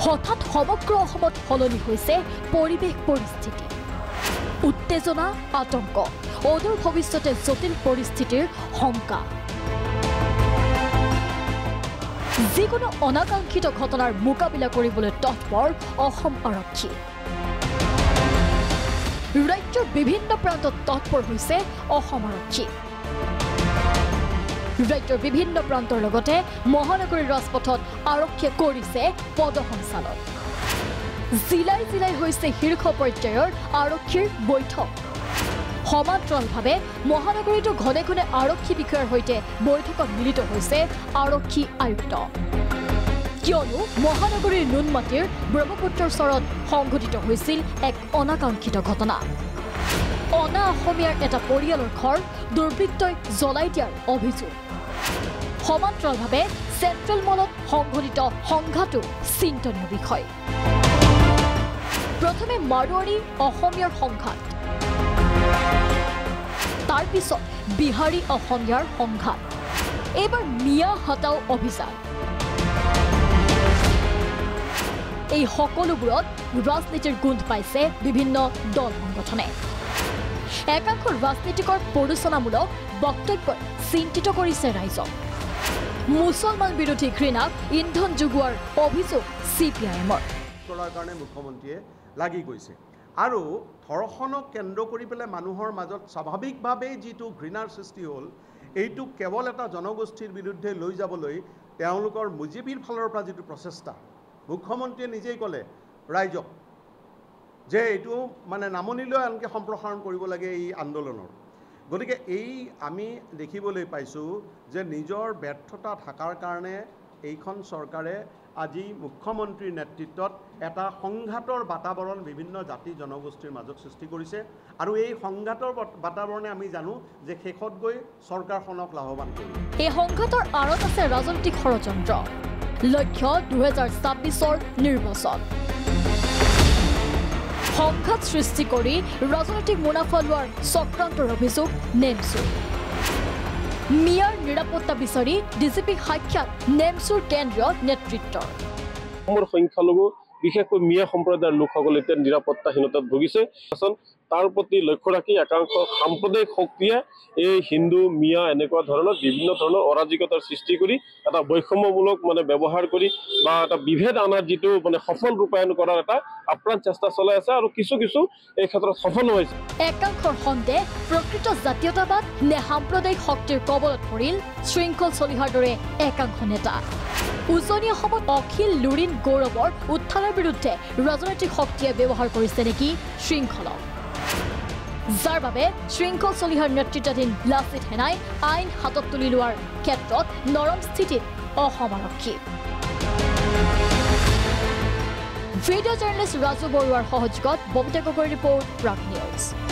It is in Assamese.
হঠাৎ সমগ্ৰ অসমত সলনি হৈছে পৰিৱেশ পৰিস্থিতি উত্তেজনা আতংক অদূৰ ভৱিষ্যতে জটিল পৰিস্থিতিৰ শংকা যিকোনো অনাকাংক্ষিত ঘটনাৰ মোকাবিলা কৰিবলৈ তৎপৰ অসম আৰক্ষী ৰাজ্যৰ বিভিন্ন প্ৰান্তত তৎপৰ হৈছে অসম আৰক্ষী ৰাজ্যৰ বিভিন্ন প্ৰান্তৰ লগতে মহানগৰীৰ ৰাজপথত আৰক্ষীয়ে কৰিছে পদসঞ্চালন জিলাই জিলাই হৈছে শীৰ্ষ পৰ্যায়ৰ আৰক্ষীৰ বৈঠক সমান্তৰালভাৱে মহানগৰীতো ঘনে ঘনে আৰক্ষী বিষয়াৰ সৈতে বৈঠকত মিলিত হৈছে আৰক্ষী আয়ুক্ত কিয়নো মহানগৰীৰ নুনমাটিৰ ব্ৰহ্মপুত্ৰৰ চৰত সংঘটিত হৈছিল এক অনাকাংক্ষিত ঘটনা অনা অসমীয়াৰ এটা পৰিয়ালৰ ঘৰ দুৰ্বৃত্তই জ্বলাই দিয়াৰ অভিযোগ সমান্তৰালভাৱে চেণ্ট্ৰেল মলত সংঘটিত সংঘাতো চিন্তনীয় বিষয় প্ৰথমে মাৰোৱাৰী অসমীয়াৰ সংঘাত তাৰ পিছত বিহাৰী অসমীয়াৰ সংঘাত এইবাৰ মিয়া হটাও অভিযান এই সকলোবোৰত ৰাজনীতিৰ গোন্ধ পাইছে বিভিন্ন দল সংগঠনে একাংশ ৰাজনীতিকৰ প্ৰৰোচনামূলক বক্তব্যই চিন্তিত কৰিছে ৰাইজক মুছলমান বিৰোধী ঘৃণাক ইন্ধন যোগোৱাৰ অভিযোগ CPIMৰ কৰাৰ কাৰণে মুখ্যমন্ত্ৰীয়ে লাগি গৈছে আৰু ধৰ্ষণক কেন্দ্ৰ কৰি পেলাই মানুহৰ মাজত স্বাভাৱিকভাৱে যিটো ঘৃণাৰ সৃষ্টি হ'ল এইটো কেৱল এটা জনগোষ্ঠীৰ বিৰুদ্ধে লৈ যাবলৈ তেওঁলোকৰ মুজিবিৰ ফালৰ পৰা যিটো প্ৰচেষ্টা মুখ্যমন্ত্ৰীয়ে নিজেই ক'লে ৰাইজক যে এইটো মানে নামনিলৈ আনকি সম্প্ৰসাৰণ কৰিব লাগে এই আন্দোলনৰ গতিকে এই আমি দেখিবলৈ পাইছোঁ যে নিজৰ ব্যৰ্থতা থকাৰ কাৰণে এইখন চৰকাৰে আজি মুখ্যমন্ত্ৰীৰ নেতৃত্বত এটা সংঘাতৰ বাতাবৰণ বিভিন্ন জাতি জনগোষ্ঠীৰ মাজত সৃষ্টি কৰিছে আৰু এই সংঘাতৰ বাতাবৰণে আমি জানো যে শেষত গৈ চৰকাৰখনক লাভৱান কৰিব এই সংঘাতৰ আঁৰত আছে ৰাজনৈতিক ষড়যন্ত্ৰ লক্ষ্য 2026ৰ নিৰ্বাচন সংঘাত সৃষ্টি কৰি ৰাজনৈতিক মুনাফা লোৱাৰ চক্ৰান্তৰ অভিযোগ নেমচুৰ মিয়াৰ নিৰাপত্তা বিচাৰি ডিজিপি সাক্ষাৎ নেমচুৰ কেন্দ্ৰীয় নেতৃত্বৰ সংখ্যালঘু বিশেষকৈ মিয়া সম্প্ৰদায়ৰ লোকসকল এতিয়া নিৰাপত্তাহীনতাত ভুগিছে তাৰ প্ৰতি লক্ষ্য ৰাখি একাংশ সাম্প্ৰদায়িক শক্তিয়ে এই হিন্দু মিয়া এনেকুৱা ধৰণৰ বিভিন্ন ধৰণৰ অৰাজকতাৰ সৃষ্টি কৰি এটা বৈষম্যমূলক মানে ব্যৱহাৰ কৰি বা এটা বিভেদ আনাৰ যিটো মানে সফল ৰূপায়ণ কৰাৰ এটা আপ্ৰাণ চেষ্টা চলাই আছে আৰু কিছু কিছু এই ক্ষেত্ৰত সফল হৈছে একাংশৰ সন্দেহ প্ৰকৃত জাতীয়তাবাদ নে সাম্প্ৰদায়িক শক্তিৰ কবলত পৰিল শৃংখল চলিহাৰ দৰে একাংশ নেতা উজনি অসমত অখিল লুৰিণ গৌৰৱৰ উত্থানৰ বিৰুদ্ধে ৰাজনৈতিক শক্তিয়ে ব্যৱহাৰ কৰিছে নেকি শৃংখলক যাৰ বাবে শৃংখল চলিহাৰ নেতৃত্বাধীন লাচিত সেনাই আইন হাতত তুলি লোৱাৰ ক্ষেত্ৰত নৰম স্থিতিত অসম আৰক্ষী ভিডিঅ' জাৰ্নেলিষ্ট ৰাজু বৰুৱাৰ সহযোগত ববিতা গগৈৰ ৰিপৰ্ট প্ৰাগ নিউজ